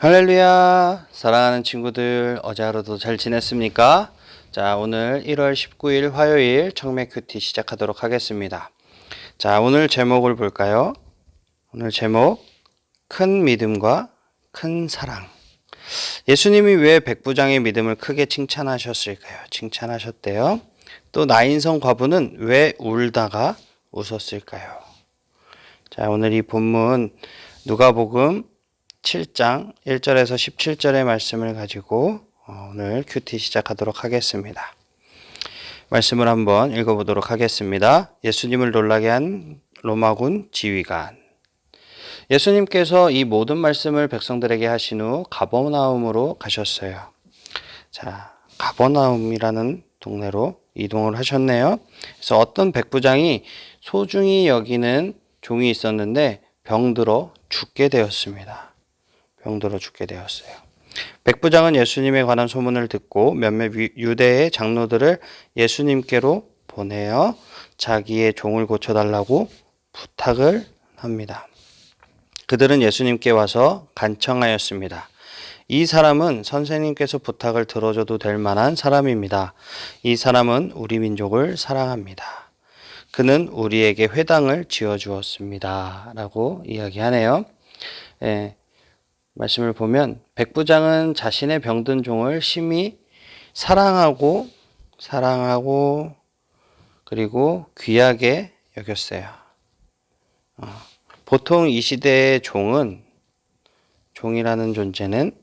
할렐루야! 사랑하는 친구들, 어제 하루도 잘 지냈습니까? 자, 오늘 1월 19일 화요일 청매 큐티 시작하도록 하겠습니다. 자, 오늘 제목을 볼까요? 오늘 제목, 큰 믿음과 큰 사랑. 예수님이 왜 백부장의 믿음을 크게 칭찬하셨을까요? 칭찬하셨대요. 또 나인성 과부는 왜 울다가 웃었을까요? 자, 오늘 이 본문 누가복음 7장 1절에서 17절의 말씀을 가지고 오늘 큐티 시작하도록 하겠습니다. 말씀을 한번 읽어보도록 하겠습니다. 예수님을 놀라게 한 로마군 지휘관. 예수님께서 이 모든 말씀을 백성들에게 하신 후 가버나움으로 가셨어요. 자, 가버나움이라는 동네로 이동을 하셨네요. 그래서 어떤 백부장이 소중히 여기는 종이 있었는데 병들어 죽게 되었습니다. 병들어 죽게 되었어요. 백부장은 예수님에 관한 소문을 듣고 몇몇 유대의 장로들을 예수님께로 보내어 자기의 종을 고쳐달라고 부탁을 합니다. 그들은 예수님께 와서 간청하였습니다. 이 사람은 선생님께서 부탁을 들어줘도 될 만한 사람입니다. 이 사람은 우리 민족을 사랑합니다. 그는 우리에게 회당을 지어주었습니다. 라고 이야기하네요. 말씀을 보면 백부장은 자신의 병든 종을 심히 사랑하고 그리고 귀하게 여겼어요. 보통 이 시대의 종이라는 존재는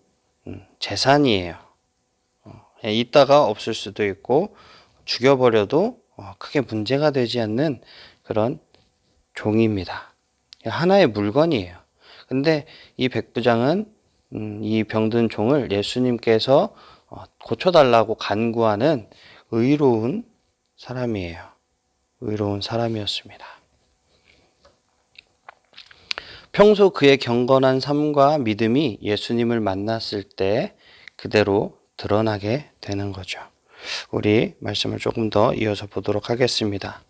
재산이에요. 있다가 없을 수도 있고 죽여버려도 크게 문제가 되지 않는 그런 종입니다. 하나의 물건이에요. 근데 이 백부장은 이 병든 종을 예수님께서 고쳐달라고 간구하는 의로운 사람이에요. 의로운 사람이었습니다. 평소 그의 경건한 삶과 믿음이 예수님을 만났을 때 그대로 드러나게 되는 거죠. 우리 말씀을 조금 더 이어서 보도록 하겠습니다.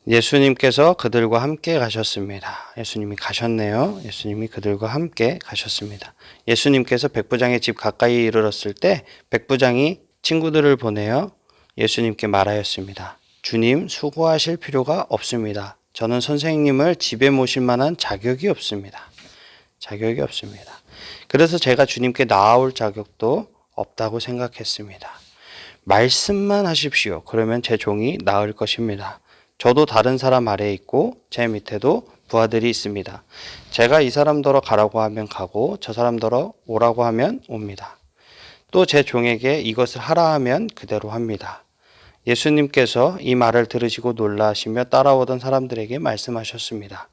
예수님께서 그들과 함께 가셨습니다. 예수님이 가셨네요. 예수님이 그들과 함께 가셨습니다. 예수님께서 백부장의 집 가까이 이르렀을 때 백부장이 친구들을 보내어 예수님께 말하였습니다. 주님, 수고하실 필요가 없습니다. 저는 선생님을 집에 모실 만한 자격이 없습니다. 자격이 없습니다. 그래서 제가 주님께 나아올 자격도 없다고 생각했습니다. 말씀만 하십시오. 그러면 제 종이 나을 것입니다. 저도 다른 사람 아래에 있고 제 밑에도 부하들이 있습니다. 제가 이 사람더러 가라고 하면 가고 저 사람더러 오라고 하면 옵니다. 또 제 종에게 이것을 하라 하면 그대로 합니다. 예수님께서 이 말을 들으시고 놀라시며 따라오던 사람들에게 말씀하셨습니다.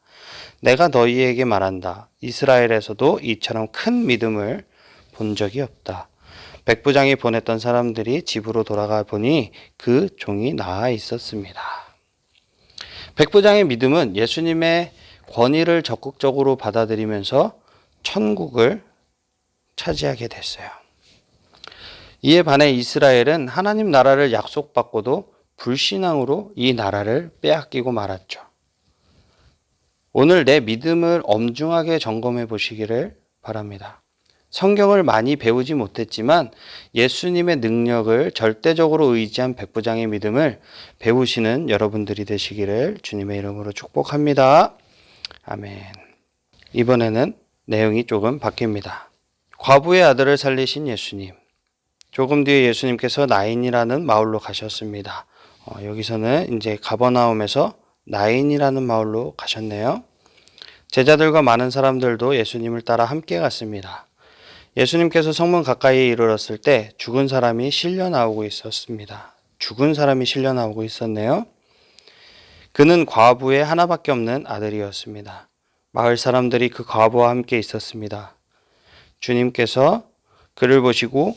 내가 너희에게 말한다. 이스라엘에서도 이처럼 큰 믿음을 본 적이 없다. 백부장이 보냈던 사람들이 집으로 돌아가 보니 그 종이 나아 있었습니다. 백부장의 믿음은 예수님의 권위를 적극적으로 받아들이면서 천국을 차지하게 됐어요. 이에 반해 이스라엘은 하나님 나라를 약속받고도 불신앙으로 이 나라를 빼앗기고 말았죠. 오늘 내 믿음을 엄중하게 점검해 보시기를 바랍니다. 성경을 많이 배우지 못했지만 예수님의 능력을 절대적으로 의지한 백부장의 믿음을 배우시는 여러분들이 되시기를 주님의 이름으로 축복합니다. 아멘. 이번에는 내용이 조금 바뀝니다. 과부의 아들을 살리신 예수님. 조금 뒤에 예수님께서 나인이라는 마을로 가셨습니다. 여기서는 이제 가버나움에서 나인이라는 마을로 가셨네요. 제자들과 많은 사람들도 예수님을 따라 함께 갔습니다. 예수님께서 성문 가까이에 이르렀을 때 죽은 사람이 실려 나오고 있었습니다. 죽은 사람이 실려 나오고 있었네요. 그는 과부의 하나밖에 없는 아들이었습니다. 마을 사람들이 그 과부와 함께 있었습니다. 주님께서 그를 보시고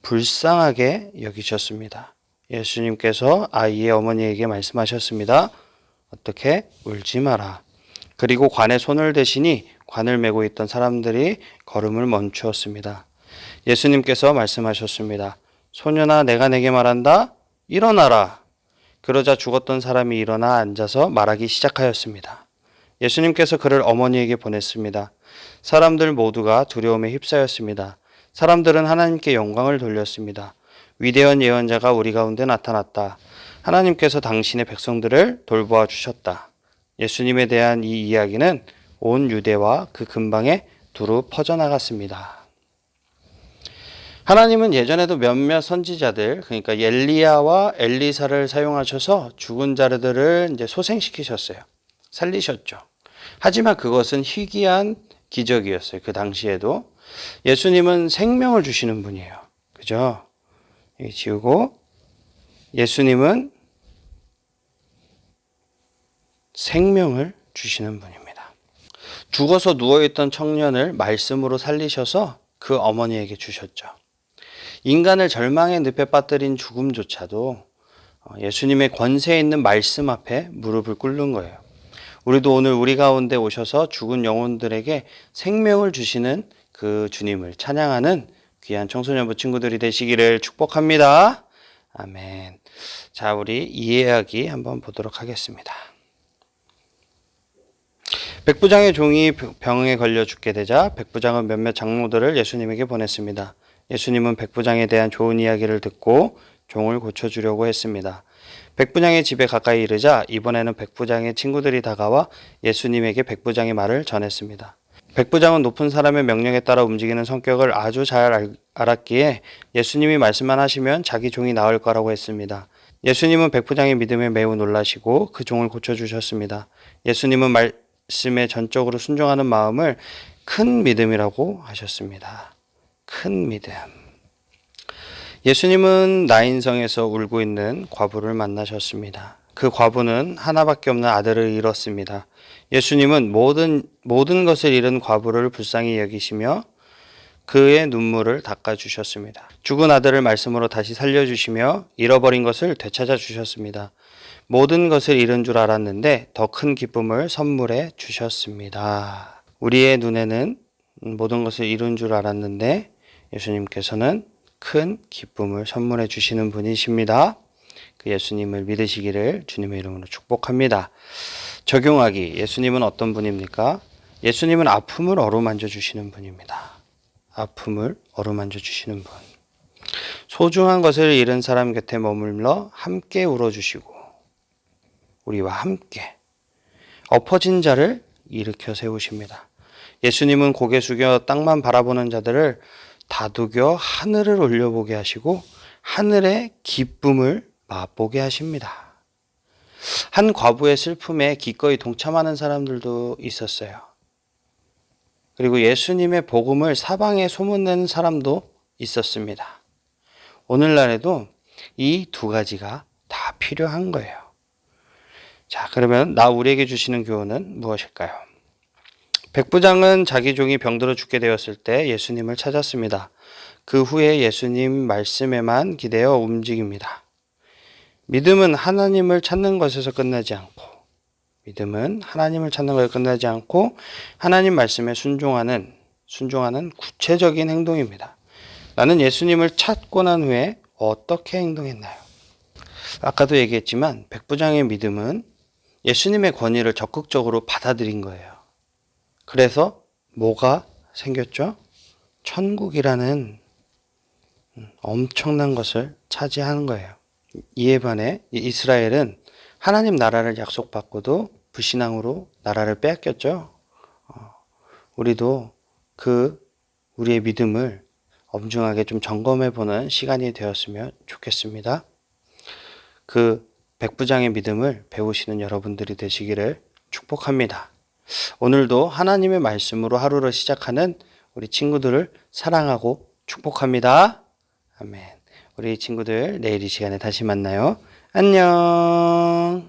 불쌍하게 여기셨습니다. 예수님께서 아이의 어머니에게 말씀하셨습니다. 어떻게? 울지 마라. 그리고 관에 손을 대시니 관을 메고 있던 사람들이 걸음을 멈추었습니다. 예수님께서 말씀하셨습니다. 소년아, 내가 내게 말한다. 일어나라. 그러자 죽었던 사람이 일어나 앉아서 말하기 시작하였습니다. 예수님께서 그를 어머니에게 보냈습니다. 사람들 모두가 두려움에 휩싸였습니다. 사람들은 하나님께 영광을 돌렸습니다. 위대한 예언자가 우리 가운데 나타났다. 하나님께서 당신의 백성들을 돌보아 주셨다. 예수님에 대한 이 이야기는 온 유대와 그 근방에 두루 퍼져나갔습니다. 하나님은 예전에도 몇몇 선지자들, 그러니까 엘리야와 엘리사를 사용하셔서 죽은 자들을 이제 소생시키셨어요. 살리셨죠. 하지만 그것은 희귀한 기적이었어요. 그 당시에도. 예수님은 생명을 주시는 분이에요. 그죠? 여기 지우고, 예수님은 생명을 주시는 분입니다. 죽어서 누워있던 청년을 말씀으로 살리셔서 그 어머니에게 주셨죠. 인간을 절망의 늪에 빠뜨린 죽음조차도 예수님의 권세 있는 말씀 앞에 무릎을 꿇는 거예요. 우리도 오늘 우리 가운데 오셔서 죽은 영혼들에게 생명을 주시는 그 주님을 찬양하는 귀한 청소년부 친구들이 되시기를 축복합니다. 아멘. 자, 우리 이해하기 한번 보도록 하겠습니다. 백부장의 종이 병에 걸려 죽게 되자 백부장은 몇몇 장로들을 예수님에게 보냈습니다. 예수님은 백부장에 대한 좋은 이야기를 듣고 종을 고쳐주려고 했습니다. 백부장의 집에 가까이 이르자 이번에는 백부장의 친구들이 다가와 예수님에게 백부장의 말을 전했습니다. 백부장은 높은 사람의 명령에 따라 움직이는 성격을 아주 잘 알았기에 예수님이 말씀만 하시면 자기 종이 나을 거라고 했습니다. 예수님은 백부장의 믿음에 매우 놀라시고 그 종을 고쳐주셨습니다. 예수님은 말씀에 전적으로 순종하는 마음을 큰 믿음이라고 하셨습니다. 큰 믿음. 예수님은 나인성에서 울고 있는 과부를 만나셨습니다. 그 과부는 하나밖에 없는 아들을 잃었습니다. 예수님은 모든 것을 잃은 과부를 불쌍히 여기시며 그의 눈물을 닦아주셨습니다. 죽은 아들을 말씀으로 다시 살려주시며 잃어버린 것을 되찾아 주셨습니다. 모든 것을 잃은 줄 알았는데 더 큰 기쁨을 선물해 주셨습니다. 우리의 눈에는 모든 것을 잃은 줄 알았는데 예수님께서는 큰 기쁨을 선물해 주시는 분이십니다. 그 예수님을 믿으시기를 주님의 이름으로 축복합니다. 적용하기. 예수님은 어떤 분입니까? 예수님은 아픔을 어루만져 주시는 분입니다. 아픔을 어루만져 주시는 분. 소중한 것을 잃은 사람 곁에 머물러 함께 울어주시고 우리와 함께 엎어진 자를 일으켜 세우십니다. 예수님은 고개 숙여 땅만 바라보는 자들을 다독여 하늘을 올려보게 하시고 하늘의 기쁨을 맛보게 하십니다. 한 과부의 슬픔에 기꺼이 동참하는 사람들도 있었어요. 그리고 예수님의 복음을 사방에 소문내는 사람도 있었습니다. 오늘날에도 이 두 가지가 다 필요한 거예요. 자, 그러면 우리에게 주시는 교훈은 무엇일까요? 백부장은 자기 종이 병들어 죽게 되었을 때 예수님을 찾았습니다. 그 후에 예수님 말씀에만 기대어 움직입니다. 믿음은 하나님을 찾는 것에서 끝나지 않고 하나님 말씀에 순종하는 구체적인 행동입니다. 나는 예수님을 찾고 난 후에 어떻게 행동했나요? 아까도 얘기했지만 백부장의 믿음은 예수님의 권위를 적극적으로 받아들인 거예요. 그래서 뭐가 생겼죠? 천국이라는 엄청난 것을 차지하는 거예요. 이에 반해 이스라엘은 하나님 나라를 약속받고도 불신앙으로 나라를 빼앗겼죠. 우리도 우리의 믿음을 엄중하게 좀 점검해보는 시간이 되었으면 좋겠습니다. 그 백부장의 믿음을 배우시는 여러분들이 되시기를 축복합니다. 오늘도 하나님의 말씀으로 하루를 시작하는 우리 친구들을 사랑하고 축복합니다. 아멘. 우리 친구들 내일 이 시간에 다시 만나요. 안녕.